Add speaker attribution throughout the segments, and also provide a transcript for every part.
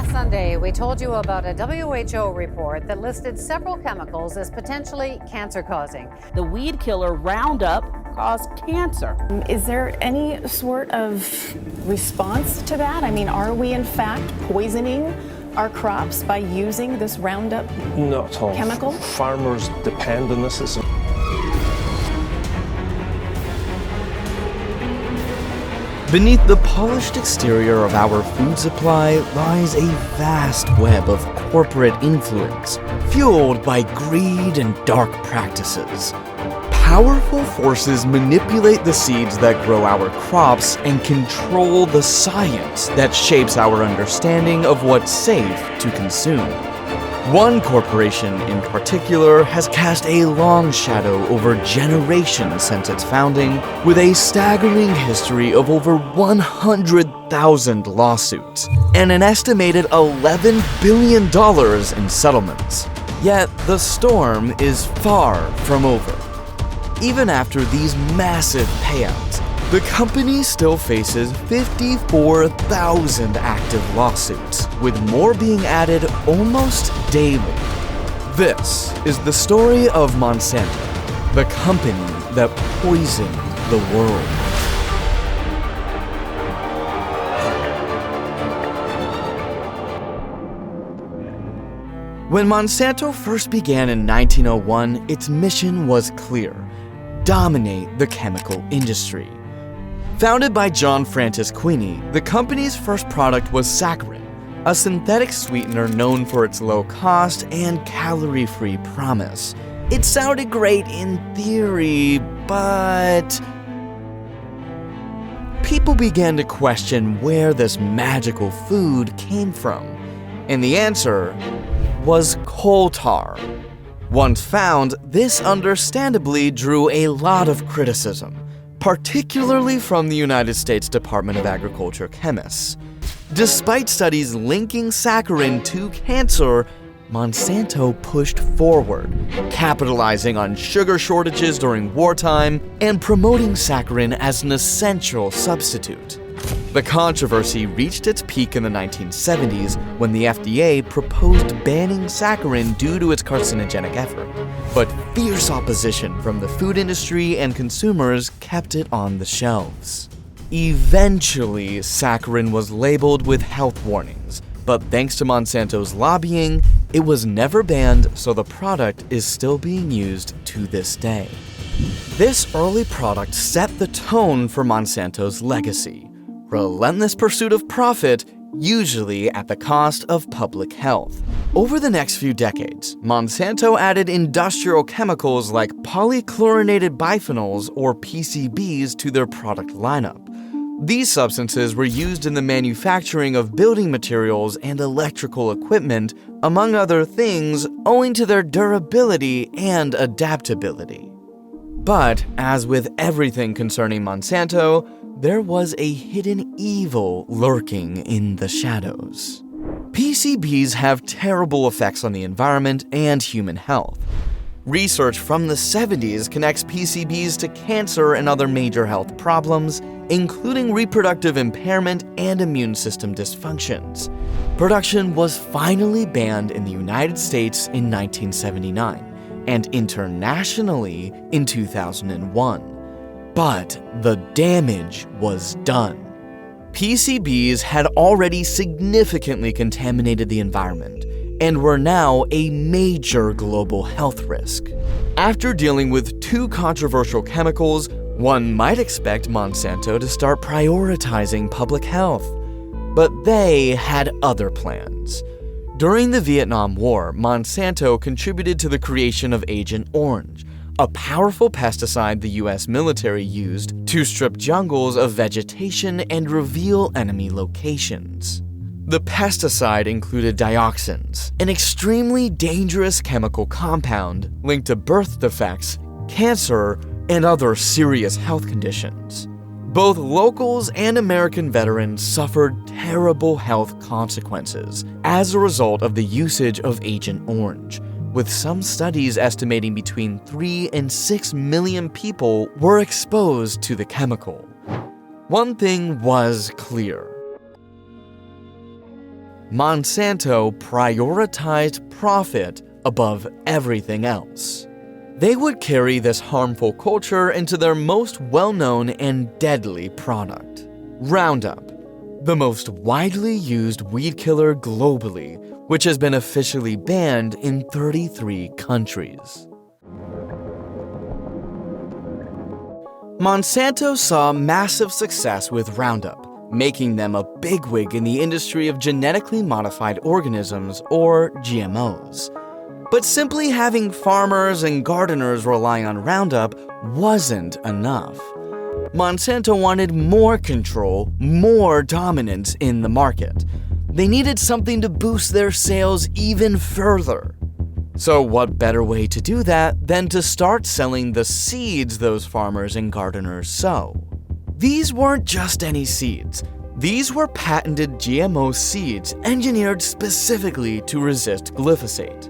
Speaker 1: Last Sunday, we told you about a WHO report that listed several chemicals as potentially cancer-causing.
Speaker 2: The weed killer Roundup caused cancer.
Speaker 3: Is there any sort of response to that? I mean, are we in fact poisoning our crops by using this Roundup
Speaker 4: Not at all.
Speaker 3: chemical?
Speaker 4: Farmers depend on this.
Speaker 5: Beneath the polished exterior of our food supply lies a vast web of corporate influence, fueled by greed and dark practices. Powerful forces manipulate the seeds that grow our crops and control the science that shapes our understanding of what's safe to consume. One corporation in particular has cast a long shadow over generations since its founding, with a staggering history of over 100,000 lawsuits and an estimated $11 billion in settlements. Yet the storm is far from over. Even after these massive payouts, the company still faces 54,000 active lawsuits, with more being added almost daily. This is the story of Monsanto, the company that poisoned the world. When Monsanto first began in 1901, its mission was clear: dominate the chemical industry. Founded by John Francis Queeny, the company's first product was saccharin, a synthetic sweetener known for its low cost and calorie-free promise. It sounded great in theory, but people began to question where this magical food came from, and the answer was coal tar. Once found, this understandably drew a lot of criticism, particularly from the United States Department of Agriculture chemists. Despite studies linking saccharin to cancer, Monsanto pushed forward, capitalizing on sugar shortages during wartime and promoting saccharin as an essential substitute. The controversy reached its peak in the 1970s when the FDA proposed banning saccharin due to its carcinogenic effort, but fierce opposition from the food industry and consumers kept it on the shelves. Eventually, saccharin was labeled with health warnings, but thanks to Monsanto's lobbying, it was never banned, so the product is still being used to this day. This early product set the tone for Monsanto's legacy: relentless pursuit of profit, usually at the cost of public health. Over the next few decades, Monsanto added industrial chemicals like polychlorinated biphenyls, or PCBs, to their product lineup. These substances were used in the manufacturing of building materials and electrical equipment, among other things, owing to their durability and adaptability. But, as with everything concerning Monsanto, there was a hidden evil lurking in the shadows. PCBs have terrible effects on the environment and human health. Research from the 70s connects PCBs to cancer and other major health problems, including reproductive impairment and immune system dysfunctions. Production was finally banned in the United States in 1979 and internationally in 2001. But the damage was done. PCBs had already significantly contaminated the environment and were now a major global health risk. After dealing with two controversial chemicals, one might expect Monsanto to start prioritizing public health. But they had other plans. During the Vietnam War, Monsanto contributed to the creation of Agent Orange, a powerful pesticide the US military used to strip jungles of vegetation and reveal enemy locations. The pesticide included dioxins, an extremely dangerous chemical compound linked to birth defects, cancer, and other serious health conditions. Both locals and American veterans suffered terrible health consequences as a result of the usage of Agent Orange, with some studies estimating between 3 and 6 million people were exposed to the chemical. One thing was clear: Monsanto prioritized profit above everything else. They would carry this harmful culture into their most well-known and deadly product, Roundup, the most widely used weed killer globally, which has been officially banned in 33 countries. Monsanto saw massive success with Roundup, making them a bigwig in the industry of genetically modified organisms, or GMOs. But simply having farmers and gardeners rely on Roundup wasn't enough. Monsanto wanted more control, more dominance in the market. They needed something to boost their sales even further. So what better way to do that than to start selling the seeds those farmers and gardeners sow? These weren't just any seeds. These were patented GMO seeds engineered specifically to resist glyphosate.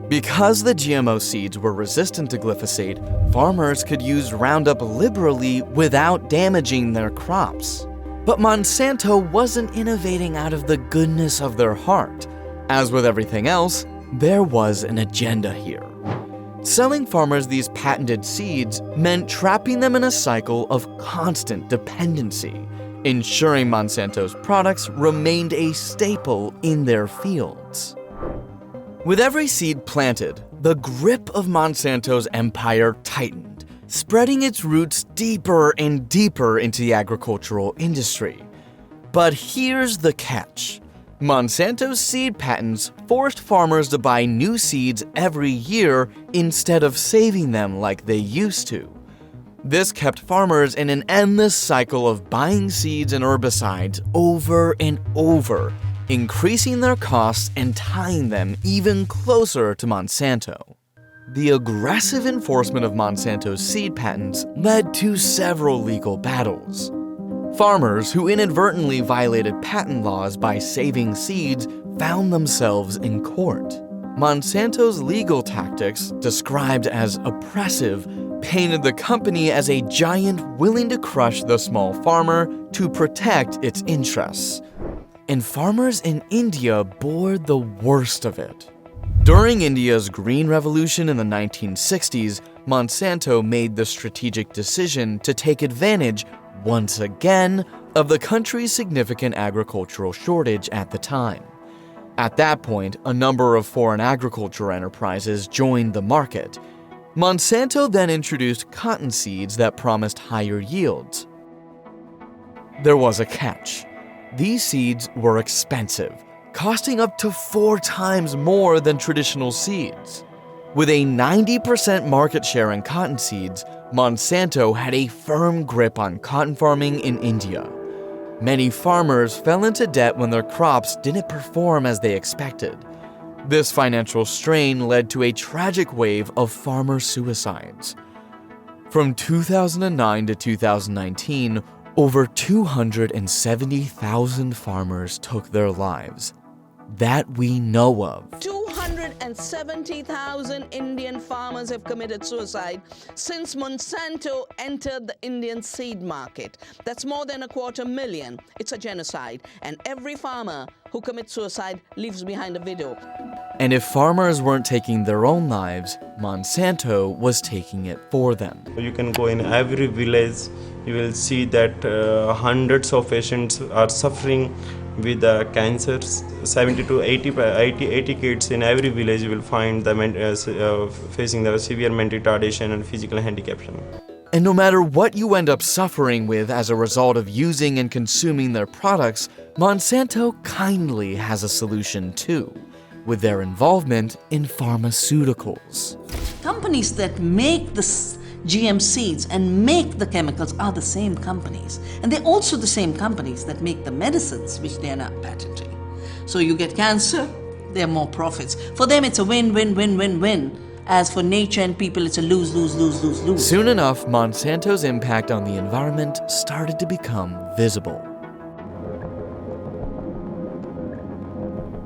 Speaker 5: Because the GMO seeds were resistant to glyphosate, farmers could use Roundup liberally without damaging their crops. But Monsanto wasn't innovating out of the goodness of their heart. As with everything else, there was an agenda here. Selling farmers these patented seeds meant trapping them in a cycle of constant dependency, ensuring Monsanto's products remained a staple in their fields. With every seed planted, the grip of Monsanto's empire tightened, spreading its roots deeper and deeper into the agricultural industry. But here's the catch. Monsanto's seed patents forced farmers to buy new seeds every year instead of saving them like they used to. This kept farmers in an endless cycle of buying seeds and herbicides over and over, increasing their costs and tying them even closer to Monsanto. The aggressive enforcement of Monsanto's seed patents led to several legal battles. Farmers who inadvertently violated patent laws by saving seeds found themselves in court. Monsanto's legal tactics, described as oppressive, painted the company as a giant willing to crush the small farmer to protect its interests. And farmers in India bore the worst of it. During India's Green Revolution in the 1960s, Monsanto made the strategic decision to take advantage, once again, of the country's significant agricultural shortage at the time. At that point, a number of foreign agriculture enterprises joined the market. Monsanto then introduced cotton seeds that promised higher yields. There was a catch. These seeds were expensive, costing up to 4 times more than traditional seeds. With a 90% market share in cotton seeds, Monsanto had a firm grip on cotton farming in India. Many farmers fell into debt when their crops didn't perform as they expected. This financial strain led to a tragic wave of farmer suicides. From 2009 to 2019, over 270,000 farmers took their lives. That we know of.
Speaker 6: 270,000 Indian farmers have committed suicide since Monsanto entered the Indian seed market. That's more than 250,000. It's a genocide. And every farmer who commits suicide leaves behind a widow.
Speaker 5: And if farmers weren't taking their own lives, Monsanto was taking it for them.
Speaker 7: You can go in every village, you will see that hundreds of patients are suffering with cancers. 70 to 80 kids in every village you will find them facing the severe mental retardation and physical handicap.
Speaker 5: And no matter what you end up suffering with as a result of using and consuming their products, Monsanto kindly has a solution too, with their involvement in pharmaceuticals.
Speaker 8: Companies that make the GM seeds and make the chemicals are the same companies. And they're also the same companies that make the medicines, which they are not patenting. So you get cancer, there are more profits. For them, it's a win, win, win, win, win. As for nature and people, it's a lose, lose, lose, lose, lose.
Speaker 5: Soon enough, Monsanto's impact on the environment started to become visible.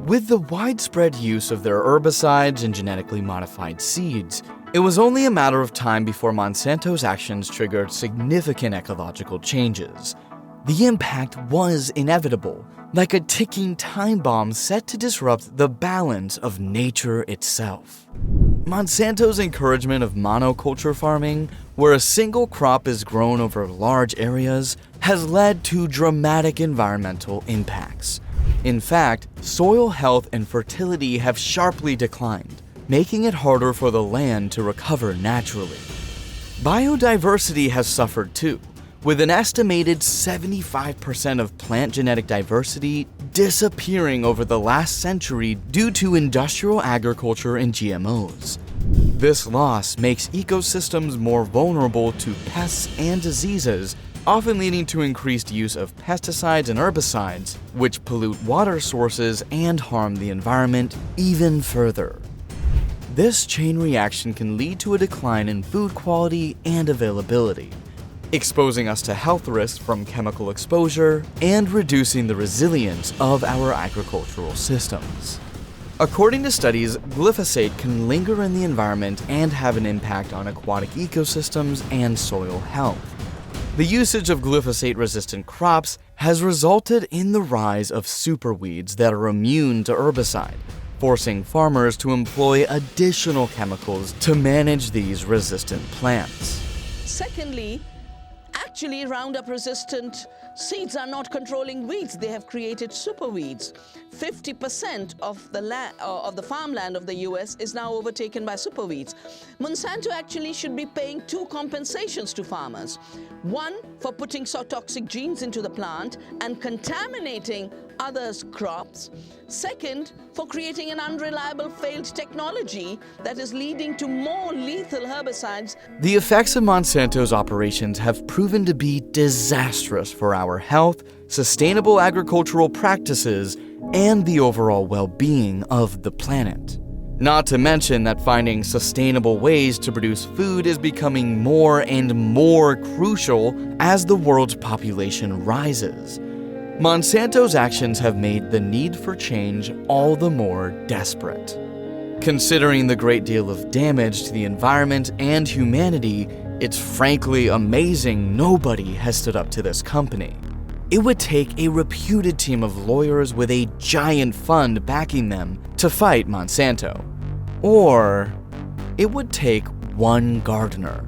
Speaker 5: With the widespread use of their herbicides and genetically modified seeds, it was only a matter of time before Monsanto's actions triggered significant ecological changes. The impact was inevitable, like a ticking time bomb set to disrupt the balance of nature itself. Monsanto's encouragement of monoculture farming, where a single crop is grown over large areas, has led to dramatic environmental impacts. In fact, soil health and fertility have sharply declined, making it harder for the land to recover naturally. Biodiversity has suffered too, with an estimated 75% of plant genetic diversity disappearing over the last century due to industrial agriculture and GMOs. This loss makes ecosystems more vulnerable to pests and diseases, often leading to increased use of pesticides and herbicides, which pollute water sources and harm the environment even further. This chain reaction can lead to a decline in food quality and availability, exposing us to health risks from chemical exposure and reducing the resilience of our agricultural systems. According to studies, glyphosate can linger in the environment and have an impact on aquatic ecosystems and soil health. The usage of glyphosate-resistant crops has resulted in the rise of superweeds that are immune to herbicide, forcing farmers to employ additional chemicals to manage these resistant plants.
Speaker 6: Secondly, actually, Roundup resistant seeds are not controlling weeds. They have created superweeds. 50% of the farmland of the US is now overtaken by superweeds. Monsanto actually should be paying two compensations to farmers. One, for putting toxic genes into the plant and contaminating others' crops. Second, for creating an unreliable failed technology that is leading to more lethal herbicides.
Speaker 5: The effects of Monsanto's operations have proven to be disastrous for our health, sustainable agricultural practices, and the overall well-being of the planet. Not to mention that finding sustainable ways to produce food is becoming more and more crucial as the world's population rises. Monsanto's actions have made the need for change all the more desperate. Considering the great deal of damage to the environment and humanity, it's frankly amazing nobody has stood up to this company. It would take a reputed team of lawyers with a giant fund backing them to fight Monsanto. Or it would take one gardener.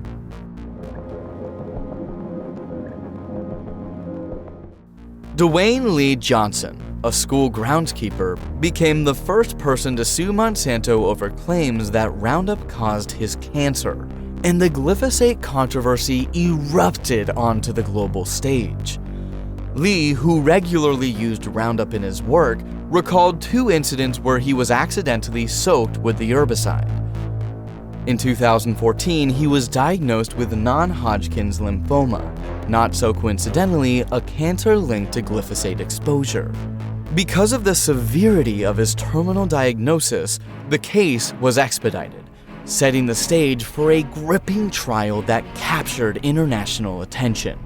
Speaker 5: Dwayne Lee Johnson, a school groundskeeper, became the first person to sue Monsanto over claims that Roundup caused his cancer, and the glyphosate controversy erupted onto the global stage. Lee, who regularly used Roundup in his work, recalled two incidents where he was accidentally soaked with the herbicide. In 2014, he was diagnosed with non-Hodgkin's lymphoma, not so coincidentally a cancer linked to glyphosate exposure. Because of the severity of his terminal diagnosis, the case was expedited, setting the stage for a gripping trial that captured international attention.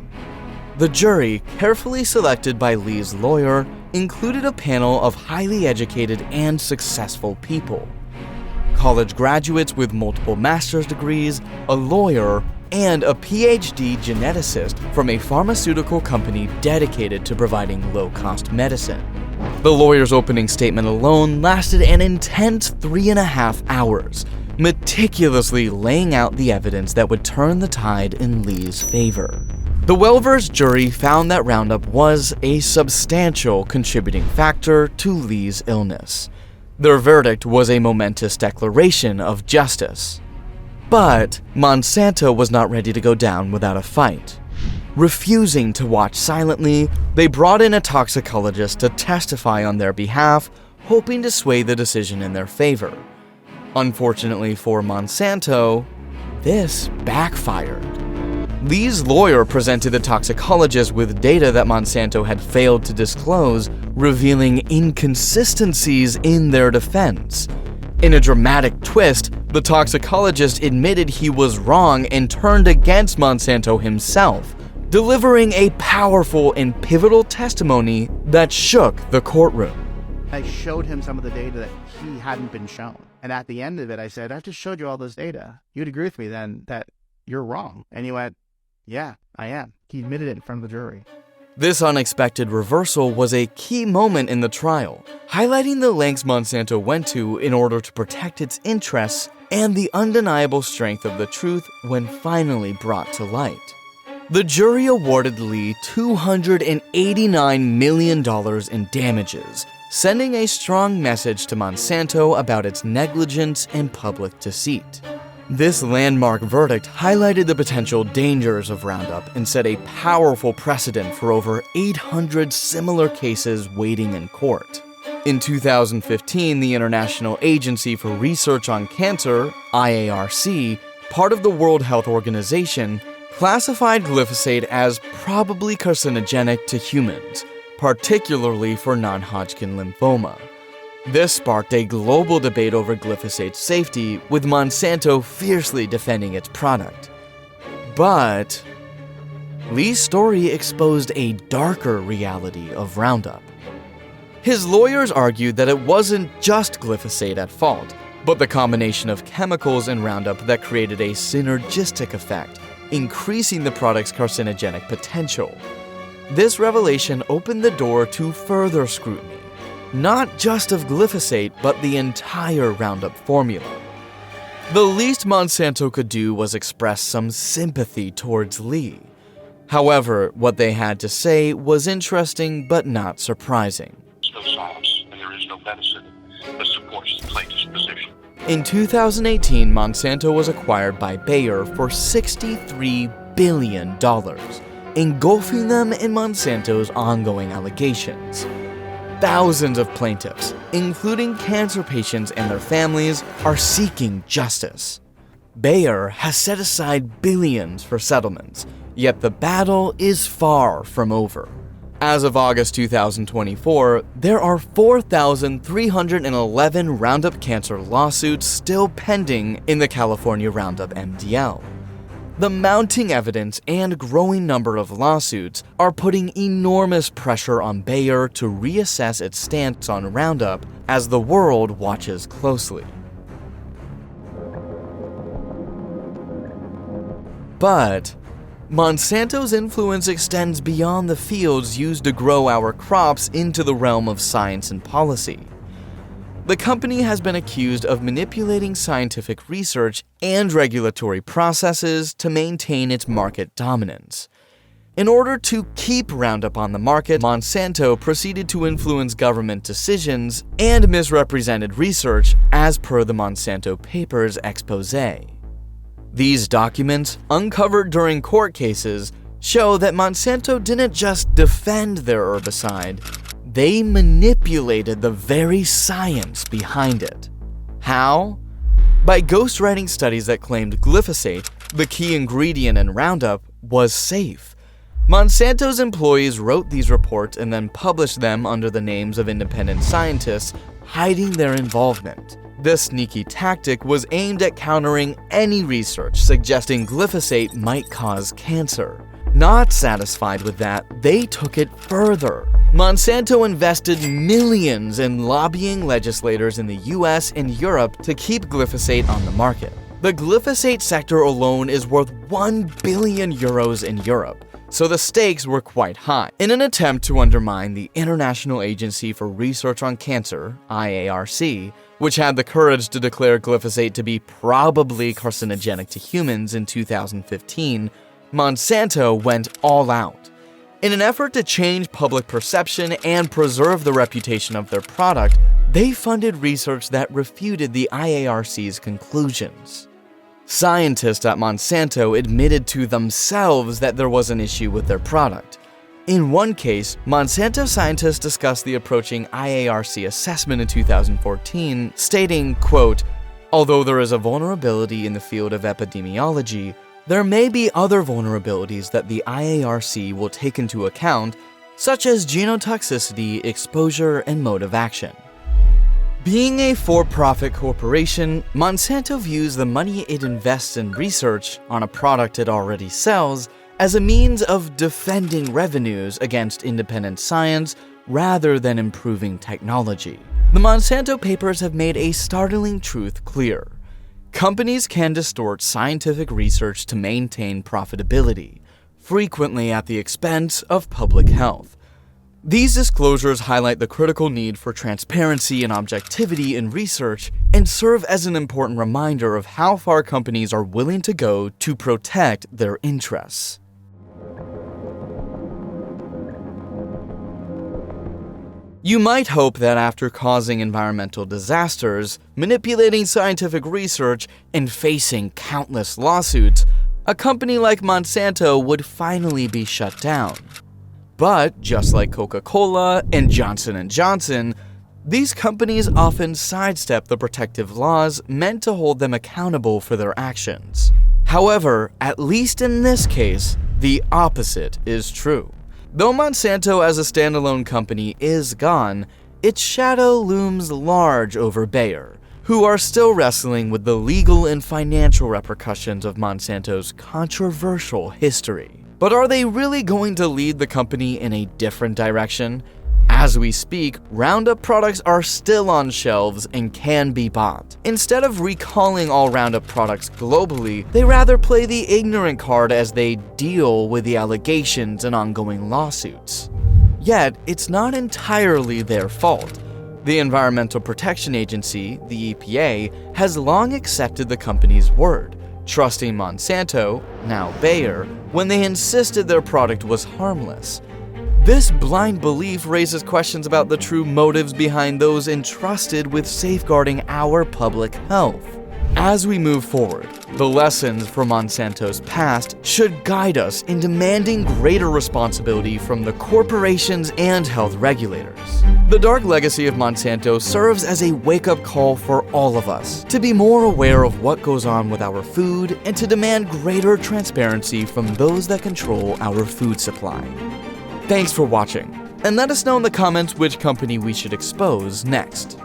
Speaker 5: The jury, carefully selected by Lee's lawyer, included a panel of highly educated and successful people. College graduates with multiple master's degrees, a lawyer, and a PhD geneticist from a pharmaceutical company dedicated to providing low-cost medicine. The lawyer's opening statement alone lasted an intense 3.5 hours, meticulously laying out the evidence that would turn the tide in Lee's favor. The well-versed jury found that Roundup was a substantial contributing factor to Lee's illness. Their verdict was a momentous declaration of justice. But Monsanto was not ready to go down without a fight. Refusing to watch silently, they brought in a toxicologist to testify on their behalf, hoping to sway the decision in their favor. Unfortunately for Monsanto, this backfired. Lee's lawyer presented the toxicologist with data that Monsanto had failed to disclose, revealing inconsistencies in their defense. In a dramatic twist, the toxicologist admitted he was wrong and turned against Monsanto himself, delivering a powerful and pivotal testimony that shook the courtroom.
Speaker 9: I showed him some of the data that he hadn't been shown. And at the end of it, I said, I just showed you all this data. You'd agree with me then that you're wrong. And he went, yeah, I am. He admitted it in front of the jury.
Speaker 5: This unexpected reversal was a key moment in the trial, highlighting the lengths Monsanto went to in order to protect its interests and the undeniable strength of the truth when finally brought to light. The jury awarded Lee $289 million in damages, sending a strong message to Monsanto about its negligence and public deceit. This landmark verdict highlighted the potential dangers of Roundup and set a powerful precedent for over 800 similar cases waiting in court. In 2015, the International Agency for Research on Cancer, IARC, part of the World Health Organization, classified glyphosate as probably carcinogenic to humans, particularly for non-Hodgkin lymphoma. This sparked a global debate over glyphosate's safety, with Monsanto fiercely defending its product. But Lee's story exposed a darker reality of Roundup. His lawyers argued that it wasn't just glyphosate at fault, but the combination of chemicals in Roundup that created a synergistic effect, increasing the product's carcinogenic potential. This revelation opened the door to further scrutiny, not just of glyphosate, but the entire Roundup formula. The least Monsanto could do was express some sympathy towards Lee. However, what they had to say was interesting but not surprising.
Speaker 10: There's no science and there is no medicine that supports the plaintiff's position.
Speaker 5: In 2018, Monsanto was acquired by Bayer for $63 billion, engulfing them in Monsanto's ongoing allegations. Thousands of plaintiffs, including cancer patients and their families, are seeking justice. Bayer has set aside billions for settlements, yet the battle is far from over. As of August 2024, there are 4,311 Roundup cancer lawsuits still pending in the California Roundup MDL. The mounting evidence and growing number of lawsuits are putting enormous pressure on Bayer to reassess its stance on Roundup as the world watches closely. But Monsanto's influence extends beyond the fields used to grow our crops into the realm of science and policy. The company has been accused of manipulating scientific research and regulatory processes to maintain its market dominance. In order to keep Roundup on the market, Monsanto proceeded to influence government decisions and misrepresented research as per the Monsanto Papers exposé. These documents, uncovered during court cases, show that Monsanto didn't just defend their herbicide, they manipulated the very science behind it. How? By ghostwriting studies that claimed glyphosate, the key ingredient in Roundup, was safe. Monsanto's employees wrote these reports and then published them under the names of independent scientists, hiding their involvement. This sneaky tactic was aimed at countering any research suggesting glyphosate might cause cancer. Not satisfied with that, they took it further. Monsanto invested millions in lobbying legislators in the US and Europe to keep glyphosate on the market. The glyphosate sector alone is worth 1 billion euros in Europe, so the stakes were quite high. In an attempt to undermine the International Agency for Research on Cancer, IARC, which had the courage to declare glyphosate to be probably carcinogenic to humans in 2015, Monsanto went all out. In an effort to change public perception and preserve the reputation of their product, they funded research that refuted the IARC's conclusions. Scientists at Monsanto admitted to themselves that there was an issue with their product. In one case, Monsanto scientists discussed the approaching IARC assessment in 2014, stating, quote, "Although there is a vulnerability in the field of epidemiology, there may be other vulnerabilities that the IARC will take into account, such as genotoxicity, exposure, and mode of action." Being a for-profit corporation, Monsanto views the money it invests in research on a product it already sells as a means of defending revenues against independent science rather than improving technology. The Monsanto Papers have made a startling truth clear. Companies can distort scientific research to maintain profitability. frequently at the expense of public health. These disclosures highlight the critical need for transparency and objectivity in research and serve as an important reminder of how far companies are willing to go to protect their interests. You might hope that after causing environmental disasters, manipulating scientific research, and facing countless lawsuits, a company like Monsanto would finally be shut down. But just like Coca-Cola and Johnson & Johnson, these companies often sidestep the protective laws meant to hold them accountable for their actions. However, at least in this case, the opposite is true. Though Monsanto as a standalone company is gone, its shadow looms large over Bayer, who are still wrestling with the legal and financial repercussions of Monsanto's controversial history. But are they really going to lead the company in a different direction? As we speak, Roundup products are still on shelves and can be bought. Instead of recalling all Roundup products globally, they rather play the ignorant card as they deal with the allegations and ongoing lawsuits. Yet, it's not entirely their fault. The Environmental Protection Agency, the EPA, has long accepted the company's word, trusting Monsanto, now Bayer, when they insisted their product was harmless. This blind belief raises questions about the true motives behind those entrusted with safeguarding our public health. As we move forward, the lessons from Monsanto's past should guide us in demanding greater responsibility from the corporations and health regulators. The dark legacy of Monsanto serves as a wake-up call for all of us to be more aware of what goes on with our food and to demand greater transparency from those that control our food supply. Thanks for watching, and let us know in the comments which company we should expose next.